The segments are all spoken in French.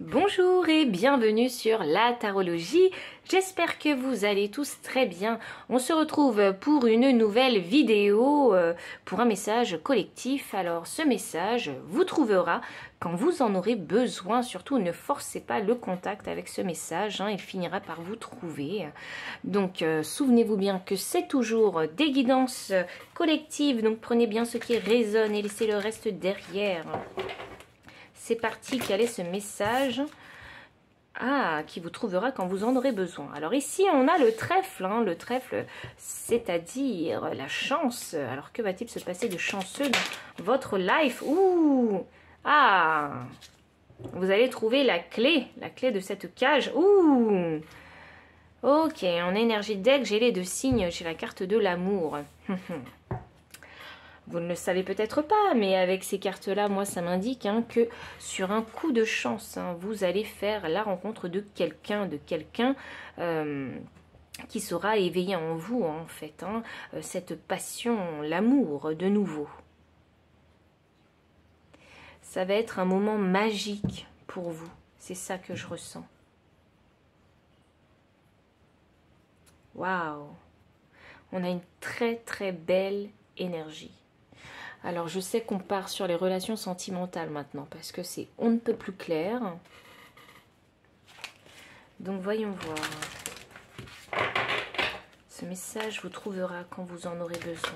Bonjour et bienvenue sur la tarologie, j'espère que vous allez tous très bien. On se retrouve pour une nouvelle vidéo, pour un message collectif. Alors ce message vous trouvera quand vous en aurez besoin, surtout ne forcez pas le contact avec ce message, il finira par vous trouver. Donc souvenez-vous bien que c'est toujours des guidances collectives, donc prenez bien ce qui résonne et laissez le reste derrière. C'est parti, quel est ce message? Ah, qui vous trouvera quand vous en aurez besoin. Alors ici, on a le trèfle, le trèfle, c'est-à-dire la chance. Alors que va-t-il se passer de chanceux dans votre life? Ouh! Ah! Vous allez trouver la clé de cette cage. Ouh! Ok, en énergie deck, j'ai les deux signes, j'ai la carte de l'amour. Vous ne le savez peut-être pas, mais avec ces cartes-là, moi, ça m'indique que sur un coup de chance, vous allez faire la rencontre de quelqu'un, qui sera éveillé en vous, en fait, cette passion, l'amour, de nouveau. Ça va être un moment magique pour vous, c'est ça que je ressens. Waouh! On a une très très belle énergie. Alors, je sais qu'on part sur les relations sentimentales maintenant, parce que c'est on ne peut plus clair. Donc, voyons voir. Ce message vous trouvera quand vous en aurez besoin.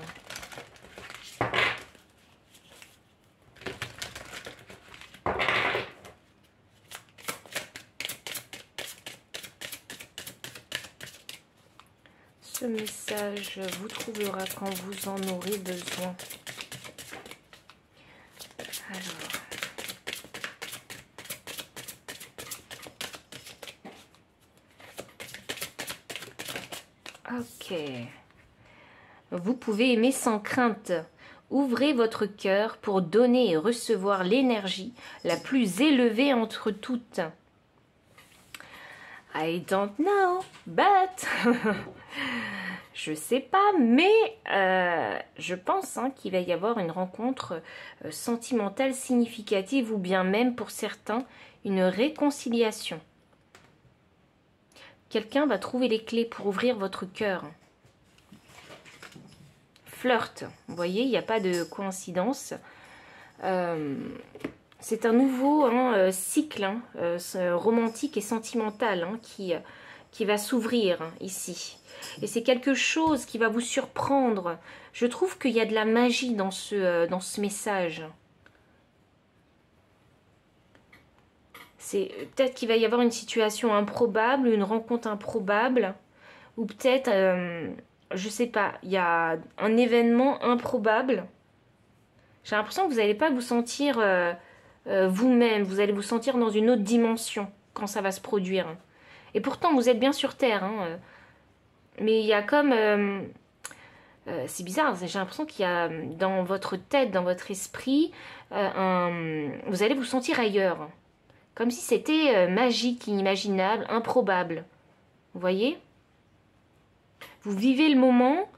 Ce message vous trouvera quand vous en aurez besoin. Ok. Vous pouvez aimer sans crainte. Ouvrez votre cœur pour donner et recevoir l'énergie la plus élevée entre toutes. I don't know, but... je sais pas, mais je pense qu'il va y avoir une rencontre sentimentale significative ou bien même pour certains une réconciliation. Quelqu'un va trouver les clés pour ouvrir votre cœur. Flirt, vous voyez, il n'y a pas de coïncidence. C'est un nouveau cycle romantique et sentimental qui va s'ouvrir ici. Et c'est quelque chose qui va vous surprendre. Je trouve qu'il y a de la magie dans ce message. C'est peut-être qu'il va y avoir une situation improbable, une rencontre improbable, ou peut-être, je sais pas, il y a un événement improbable. J'ai l'impression que vous n'allez pas vous sentir vous-même, vous allez vous sentir dans une autre dimension quand ça va se produire. Et pourtant, vous êtes bien sur Terre, mais il y a comme... c'est bizarre, j'ai l'impression qu'il y a dans votre tête, dans votre esprit, vous allez vous sentir ailleurs. Comme si c'était magique, inimaginable, improbable. Vous voyez? Vous vivez le moment,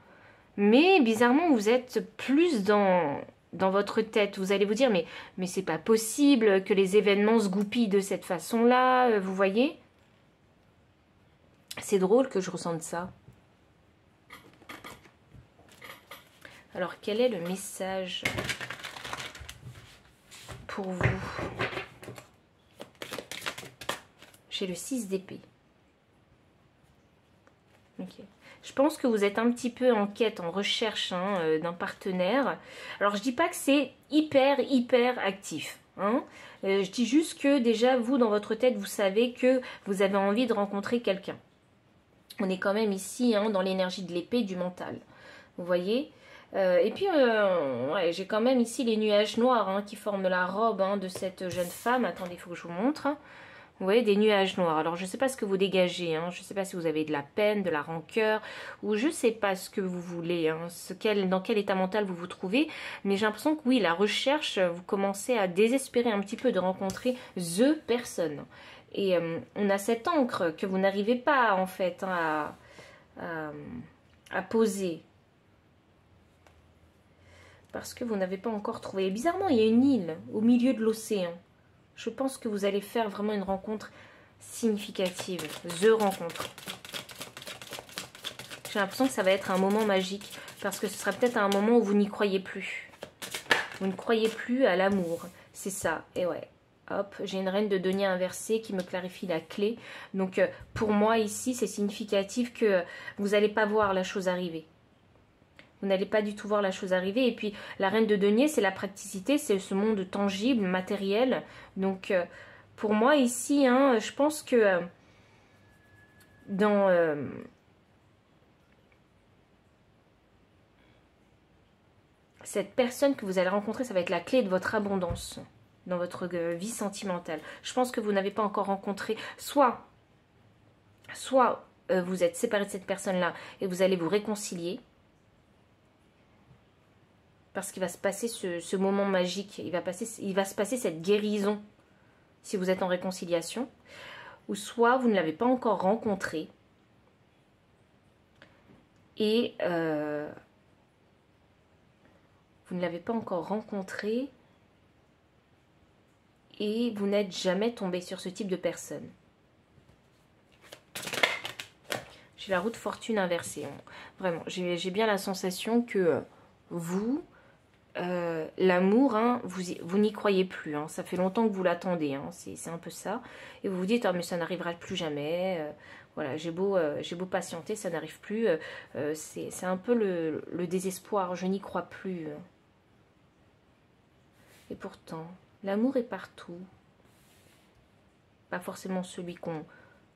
mais bizarrement, vous êtes plus dans votre tête. Vous allez vous dire, mais c'est pas possible que les événements se goupillent de cette façon-là, vous voyez? C'est drôle que je ressente ça. Alors, quel est le message pour vous? J'ai le 6 d'épée. Ok. Je pense que vous êtes un petit peu en quête, en recherche d'un partenaire. Alors, je dis pas que c'est hyper actif. Je dis juste que déjà, vous, dans votre tête, vous savez que vous avez envie de rencontrer quelqu'un. On est quand même ici dans l'énergie de l'épée, du mental. Vous voyez? Et puis, ouais, j'ai quand même ici les nuages noirs qui forment la robe de cette jeune femme. Attendez, il faut que je vous montre. Vous voyez, des nuages noirs. Alors, je ne sais pas ce que vous dégagez. Je ne sais pas si vous avez de la peine, de la rancœur, ou je ne sais pas ce que vous voulez, dans quel état mental vous vous trouvez. Mais j'ai l'impression que oui, la recherche, vous commencez à désespérer un petit peu de rencontrer the personne. Et on a cette encre que vous n'arrivez pas, en fait, à poser. Parce que vous n'avez pas encore trouvé. Bizarrement, il y a une île au milieu de l'océan. Je pense que vous allez faire vraiment une rencontre significative. The rencontre. J'ai l'impression que ça va être un moment magique. Parce que ce sera peut-être un moment où vous n'y croyez plus. Vous ne croyez plus à l'amour. C'est ça. Et ouais. Hop, j'ai une reine de denier inversée qui me clarifie la clé. Donc, pour moi, ici, c'est significatif que vous n'allez pas voir la chose arriver. Vous n'allez pas du tout voir la chose arriver. Et puis, la reine de denier, c'est la praticité, c'est ce monde tangible, matériel. Donc, pour moi, ici, hein, je pense que dans... cette personne que vous allez rencontrer, ça va être la clé de votre abondance dans votre vie sentimentale. Je pense que vous n'avez pas encore rencontré, soit vous êtes séparé de cette personne-là et vous allez vous réconcilier, parce qu'il va se passer ce moment magique, il va se passer cette guérison si vous êtes en réconciliation, ou soit vous ne l'avez pas encore rencontré et vous ne l'avez pas encore rencontré et vous n'êtes jamais tombé sur ce type de personne. J'ai la roue de fortune inversée. Hein. Vraiment, j'ai bien la sensation que vous, l'amour, hein, vous n'y croyez plus. Hein. Ça fait longtemps que vous l'attendez. Hein. C'est un peu ça. Et vous vous dites, oh, mais ça n'arrivera plus jamais. Voilà, j'ai beau patienter, ça n'arrive plus. C'est un peu le désespoir. Je n'y crois plus. Et pourtant, l'amour est partout. Pas forcément celui qu'on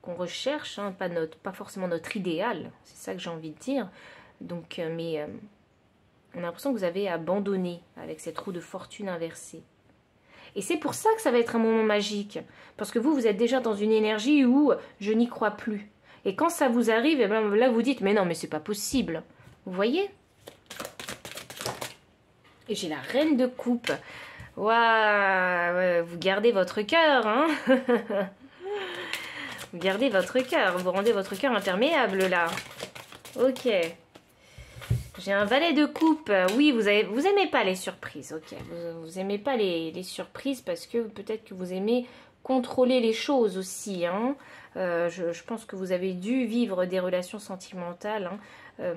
recherche, hein, pas forcément notre idéal. C'est ça que j'ai envie de dire. Donc, mais on a l'impression que vous avez abandonné avec cette roue de fortune inversée. Et c'est pour ça que ça va être un moment magique. Parce que vous êtes déjà dans une énergie où je n'y crois plus. Et quand ça vous arrive, et bien là vous dites, mais non, mais c'est pas possible. Vous voyez? Et j'ai la reine de coupe. Waouh, vous gardez votre cœur, hein. Vous gardez votre cœur, vous rendez votre cœur imperméable, là. Ok. J'ai un valet de coupe. Oui, vous aimez pas les surprises, ok. Vous aimez pas les surprises parce que peut-être que vous aimez contrôler les choses aussi, hein. Je pense que vous avez dû vivre des relations sentimentales, hein,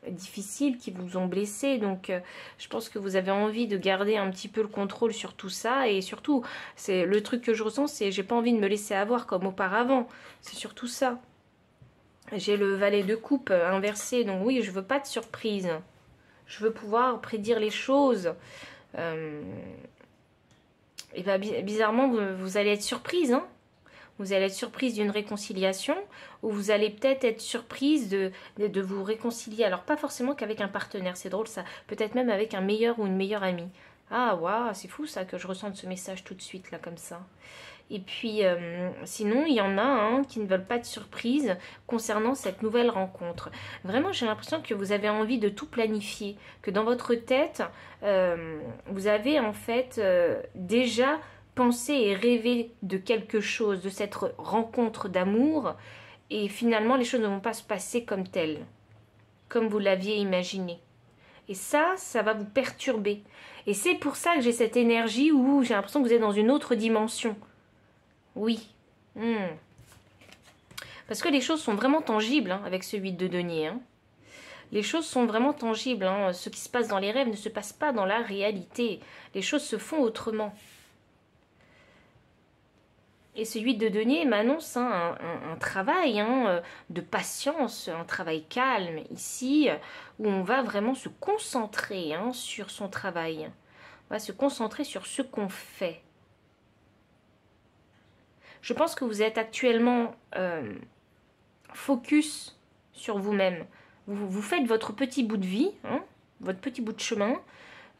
difficiles qui vous ont blessé, donc je pense que vous avez envie de garder un petit peu le contrôle sur tout ça, et surtout, c'est le truc que je ressens, c'est j'ai pas envie de me laisser avoir comme auparavant, c'est surtout ça. J'ai le valet de coupe inversé, donc oui, je veux pas de surprise, je veux pouvoir prédire les choses. Et bien bizarrement, vous allez être surprise, hein. Vous allez être surprise d'une réconciliation, ou vous allez peut-être être surprise de vous réconcilier. Alors pas forcément qu'avec un partenaire, c'est drôle ça. Peut-être même avec un meilleur ou une meilleure amie. Ah waouh, c'est fou ça que je ressente ce message tout de suite là comme ça. Et puis sinon il y en a hein, qui ne veulent pas de surprise concernant cette nouvelle rencontre. Vraiment j'ai l'impression que vous avez envie de tout planifier. Que dans votre tête, vous avez en fait déjà penser et rêver de quelque chose, de cette rencontre d'amour, et finalement les choses ne vont pas se passer comme telles, comme vous l'aviez imaginé. Et ça va vous perturber. Et c'est pour ça que j'ai cette énergie où j'ai l'impression que vous êtes dans une autre dimension. Oui. Parce que les choses sont vraiment tangibles hein, avec ce 8 de denier. Hein. Les choses sont vraiment tangibles. Hein. Ce qui se passe dans les rêves ne se passe pas dans la réalité. Les choses se font autrement. Et ce 8 de denier m'annonce hein, un travail hein, de patience, un travail calme ici, où on va vraiment se concentrer hein, sur son travail. On va se concentrer sur ce qu'on fait. Je pense que vous êtes actuellement focus sur vous-même. Vous faites votre petit bout de vie, hein, votre petit bout de chemin,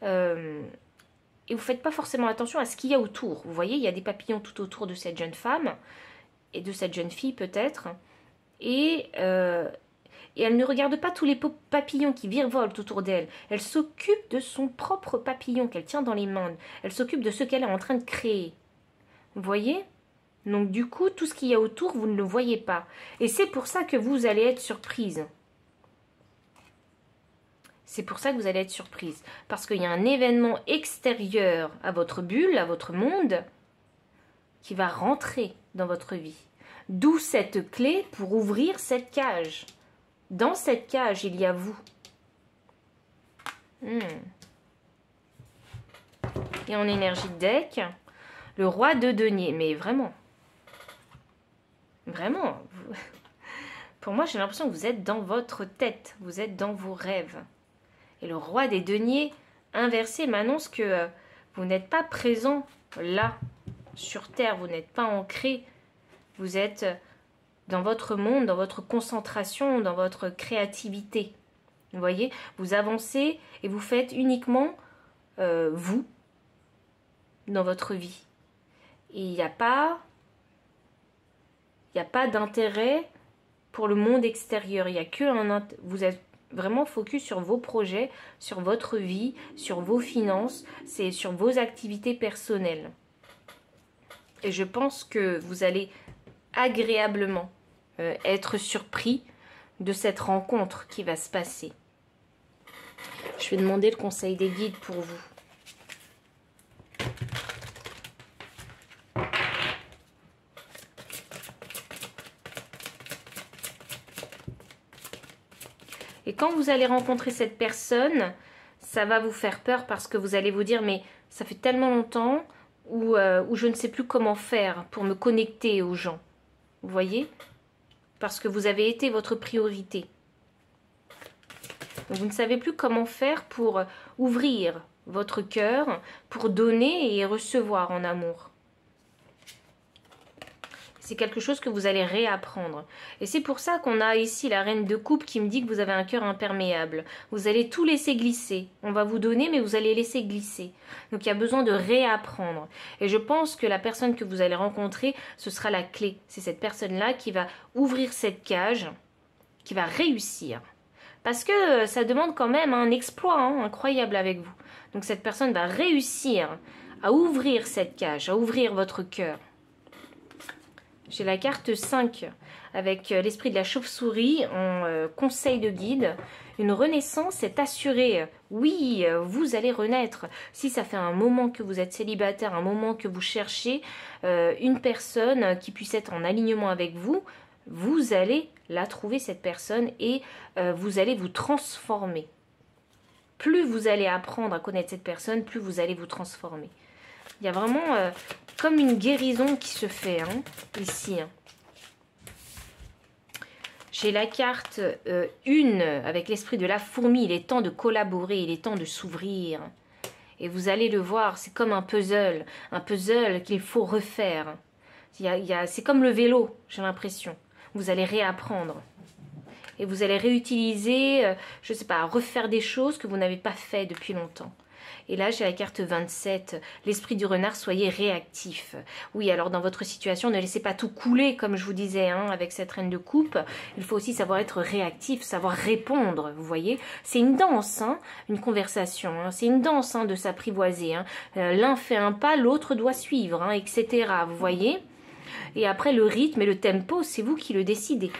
et vous ne faites pas forcément attention à ce qu'il y a autour. Vous voyez, il y a des papillons tout autour de cette jeune femme, et de cette jeune fille peut-être, et elle ne regarde pas tous les papillons qui virevolent autour d'elle. Elle s'occupe de son propre papillon qu'elle tient dans les mains. Elle s'occupe de ce qu'elle est en train de créer. Vous voyez ? Donc du coup, tout ce qu'il y a autour, vous ne le voyez pas. Et c'est pour ça que vous allez être surprise. C'est pour ça que vous allez être surprise. Parce qu'il y a un événement extérieur à votre bulle, à votre monde, qui va rentrer dans votre vie. D'où cette clé pour ouvrir cette cage. Dans cette cage, il y a vous. Et en énergie de deck, le roi de denier. Mais vraiment, vraiment, pour moi, j'ai l'impression que vous êtes dans votre tête. Vous êtes dans vos rêves. Et le roi des deniers inversé m'annonce que vous n'êtes pas présent là, sur Terre. Vous n'êtes pas ancré. Vous êtes dans votre monde, dans votre concentration, dans votre créativité. Vous voyez, vous avancez et vous faites uniquement vous dans votre vie. Et il n'y a pas d'intérêt pour le monde extérieur. Il y a que vous êtes vraiment focus sur vos projets, sur votre vie, sur vos finances, c'est sur vos activités personnelles. Et je pense que vous allez agréablement être surpris de cette rencontre qui va se passer. Je vais demander le conseil des guides pour vous. Et quand vous allez rencontrer cette personne, ça va vous faire peur parce que vous allez vous dire mais ça fait tellement longtemps où je ne sais plus comment faire pour me connecter aux gens. Vous voyez? Parce que vous avez été votre priorité. Donc vous ne savez plus comment faire pour ouvrir votre cœur, pour donner et recevoir en amour. C'est quelque chose que vous allez réapprendre. Et c'est pour ça qu'on a ici la reine de coupe qui me dit que vous avez un cœur imperméable. Vous allez tout laisser glisser. On va vous donner, mais vous allez laisser glisser. Donc il y a besoin de réapprendre. Et je pense que la personne que vous allez rencontrer, ce sera la clé. C'est cette personne-là qui va ouvrir cette cage, qui va réussir. Parce que ça demande quand même un exploit incroyable avec vous. Donc cette personne va réussir à ouvrir cette cage, à ouvrir votre cœur. J'ai la carte 5 avec l'esprit de la chauve-souris en conseil de guide. Une renaissance est assurée. Oui, vous allez renaître. Si ça fait un moment que vous êtes célibataire, un moment que vous cherchez une personne qui puisse être en alignement avec vous, vous allez la trouver, cette personne, et vous allez vous transformer. Plus vous allez apprendre à connaître cette personne, plus vous allez vous transformer. Il y a vraiment comme une guérison qui se fait ici. J'ai la carte 1 avec l'esprit de la fourmi. Il est temps de collaborer, il est temps de s'ouvrir. Et vous allez le voir, c'est comme un puzzle qu'il faut refaire. C'est comme le vélo, j'ai l'impression. Vous allez réapprendre. Et vous allez réutiliser, je ne sais pas, refaire des choses que vous n'avez pas fait depuis longtemps. Et là, j'ai la carte 27, l'esprit du renard, soyez réactif. Oui, alors dans votre situation, ne laissez pas tout couler, comme je vous disais, avec cette reine de coupe. Il faut aussi savoir être réactif, savoir répondre, vous voyez. C'est une danse, une conversation. C'est une danse de s'apprivoiser. L'un fait un pas, l'autre doit suivre, etc. Vous voyez. Et après, le rythme et le tempo, c'est vous qui le décidez.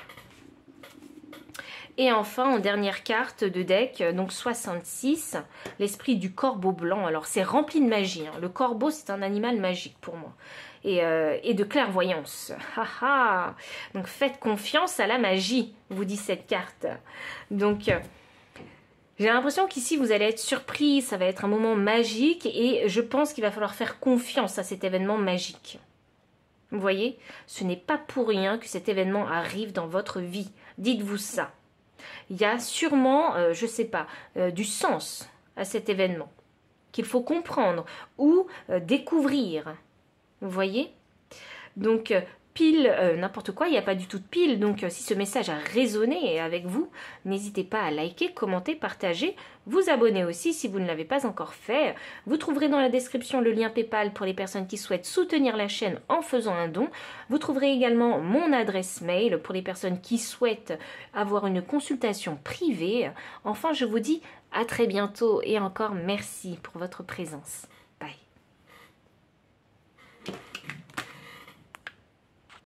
Et enfin, en dernière carte de deck, donc 66, l'esprit du corbeau blanc. Alors, c'est rempli de magie. Le corbeau, c'est un animal magique pour moi. Et de clairvoyance. Donc, faites confiance à la magie, vous dit cette carte. Donc, j'ai l'impression qu'ici, vous allez être surpris. Ça va être un moment magique. Et je pense qu'il va falloir faire confiance à cet événement magique. Vous voyez, ce n'est pas pour rien que cet événement arrive dans votre vie. Dites-vous ça. Il y a sûrement, je ne sais pas, du sens à cet événement qu'il faut comprendre ou découvrir. Vous voyez? Donc, pile, n'importe quoi, il n'y a pas du tout de pile. Donc, si ce message a résonné avec vous, n'hésitez pas à liker, commenter, partager, vous abonner aussi si vous ne l'avez pas encore fait. Vous trouverez dans la description le lien PayPal pour les personnes qui souhaitent soutenir la chaîne en faisant un don. Vous trouverez également mon adresse mail pour les personnes qui souhaitent avoir une consultation privée. Enfin, je vous dis à très bientôt et encore merci pour votre présence.